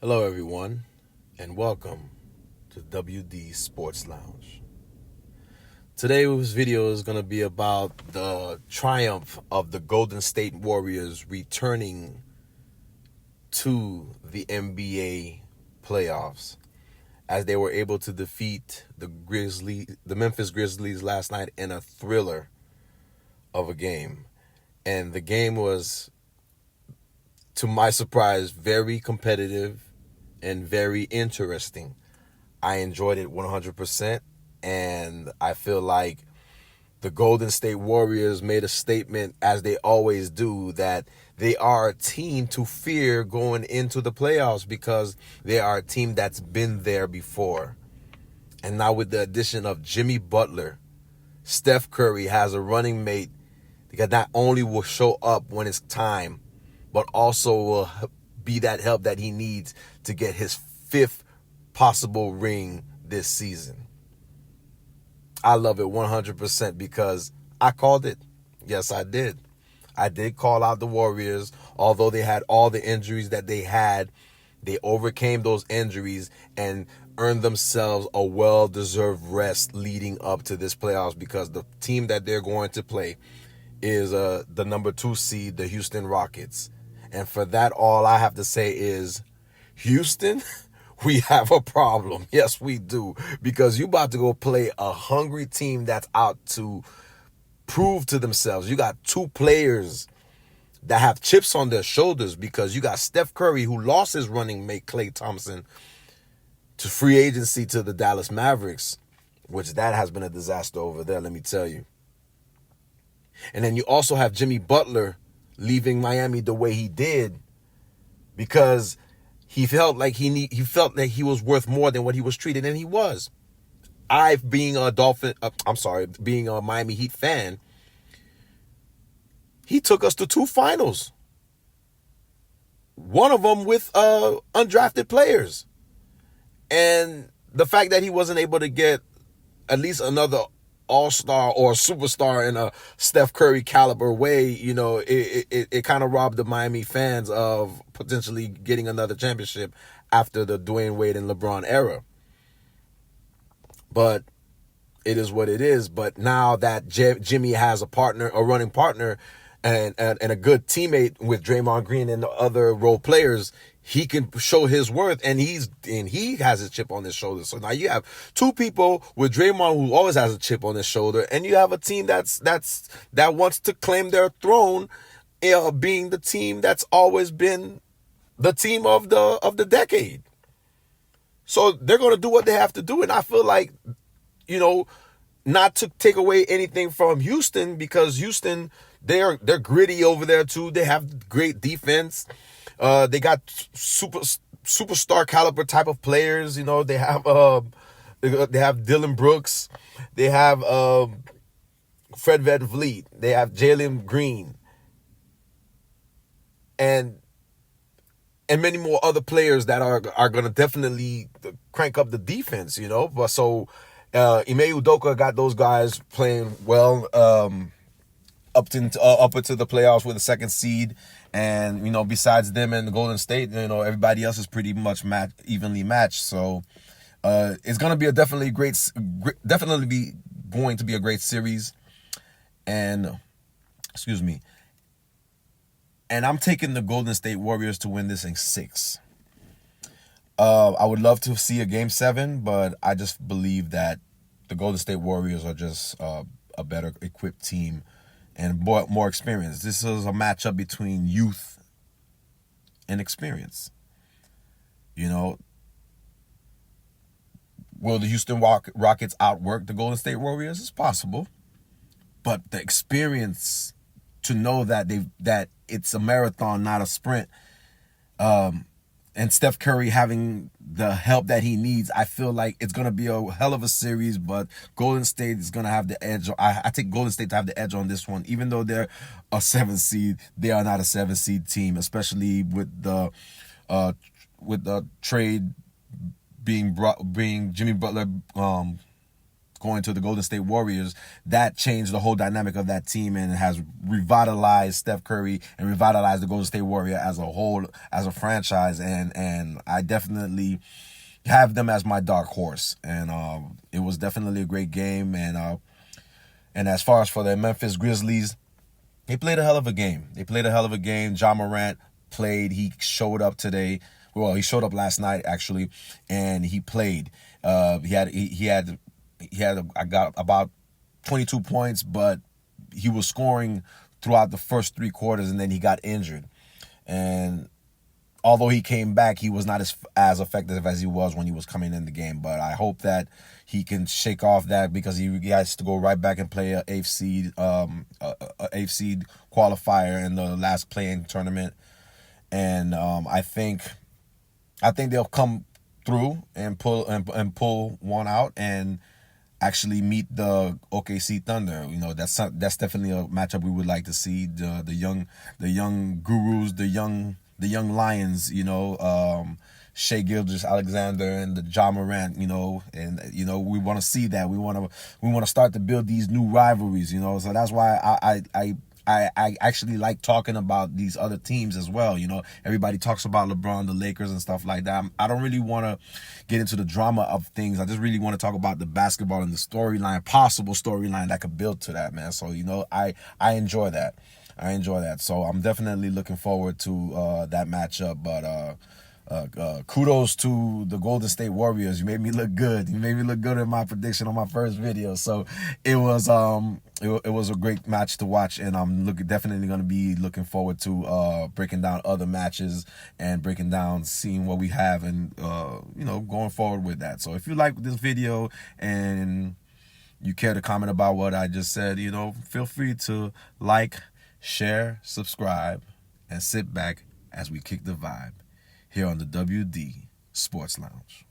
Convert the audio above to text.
Hello, everyone, and welcome to WD Sports Lounge. Today's video is going to be about the triumph of the Golden State Warriors returning to the NBA playoffs as they were able to defeat the Memphis Grizzlies last night in a thriller of a game. And the game was, to my surprise, very competitive and very interesting. I enjoyed it 100%, and I feel like the Golden State Warriors made a statement, as they always do, that they are a team to fear going into the playoffs because they are a team that's been there before. And now with the addition of Jimmy Butler, Steph Curry has a running mate that not only will show up when it's time, but also will be that help that he needs to get his fifth possible ring this season. I love it 100% because I called it. Yes, I did. I did call out the Warriors. Although they had all the injuries that they had, they overcame those injuries and earned themselves a well-deserved rest leading up to this playoffs, because the team that they're going to play is the number 2 seed, the Houston Rockets. And for that, all I have to say is, Houston, we have a problem. Yes, we do. Because you about to go play a hungry team that's out to prove to themselves. You got 2 players that have chips on their shoulders, because you got Steph Curry, who lost his running mate Klay Thompson to free agency to the Dallas Mavericks, which that has been a disaster over there, let me tell you. And then you also have Jimmy Butler leaving Miami the way he did because he felt like he was worth more than what he was treated, and he was. Being a Miami Heat fan, he took us to 2 finals. One of them with undrafted players. And the fact that he wasn't able to get at least another all-star or superstar in a Steph Curry caliber way, it kind of robbed the Miami fans of potentially getting another championship after the Dwayne Wade and LeBron era. But it is what it is. But now that Jimmy has a running partner, and a good teammate with Draymond Green and the other role players, he can show his worth, and he has a chip on his shoulder. So now you have 2 people with Draymond, who always has a chip on his shoulder, and you have a team that wants to claim their throne, being the team that's always been the team of the decade. So they're going to do what they have to do, and I feel like, not to take away anything from Houston, because Houston, they're gritty over there too. They have great defense. They got superstar caliber type of players. They have Dylan Brooks. They have Fred VanVleet. They have Jalen Green, and many more other players that are going to definitely crank up the defense. But so Ime Udoka got those guys playing well up into the playoffs with a 2nd seed. And, besides them and the Golden State, everybody else is pretty much evenly matched. So it's going to be definitely going to be a great series. And, and I'm taking the Golden State Warriors to win this in 6. I would love to see a Game 7, but I just believe that the Golden State Warriors are just a better equipped team and more experience. This is a matchup between youth and experience. Will the Houston Rockets outwork the Golden State Warriors? It's possible. But the experience to know that it's a marathon, not a sprint, and Steph Curry having the help that he needs, I feel like it's going to be a hell of a series, but Golden State is going to have the edge. I take Golden State to have the edge on this one. Even though they're a 7th seed, they are not a 7th seed team, especially with the trade being Jimmy Butler going going to the Golden State Warriors, that changed the whole dynamic of that team and has revitalized Steph Curry and revitalized the Golden State Warrior as a whole, as a franchise. And I definitely have them as my dark horse. And it was definitely a great game. And as far as for the Memphis Grizzlies, they played a hell of a game. Ja Morant played. He showed up today. Well, he showed up last night actually, and he played. I got about 22 points, but he was scoring throughout the first 3 quarters, and then he got injured. And although he came back, he was not as effective as he was when he was coming in the game. But I hope that he can shake off that, because he has to go right back and play a 8th seed qualifier in the last play-in tournament. And I think they'll come through and pull one out and actually meet the OKC Thunder. You know, that's definitely a matchup we would like to see. The young gurus, the young lions. You know, Shai Gilgeous-Alexander and the Ja Morant. You know, and we want to see that. We want to start to build these new rivalries. You know, so that's why I actually like talking about these other teams as well. You know, everybody talks about LeBron, the Lakers, and stuff like that. I don't really want to get into the drama of things. I just really want to talk about the basketball and the storyline, possible storyline that could build to that, man. So, you know, I enjoy that. So I'm definitely looking forward to that matchup. But kudos to the Golden State Warriors. You made me look good. You made me look good in my prediction on my first video. So it was it was a great match to watch, and I'm definitely going to be looking forward to breaking down other matches and seeing what we have, and going forward with that. So if you like this video and you care to comment about what I just said, feel free to like, share, subscribe, and sit back as we kick the vibe here on the WD Sports Lounge.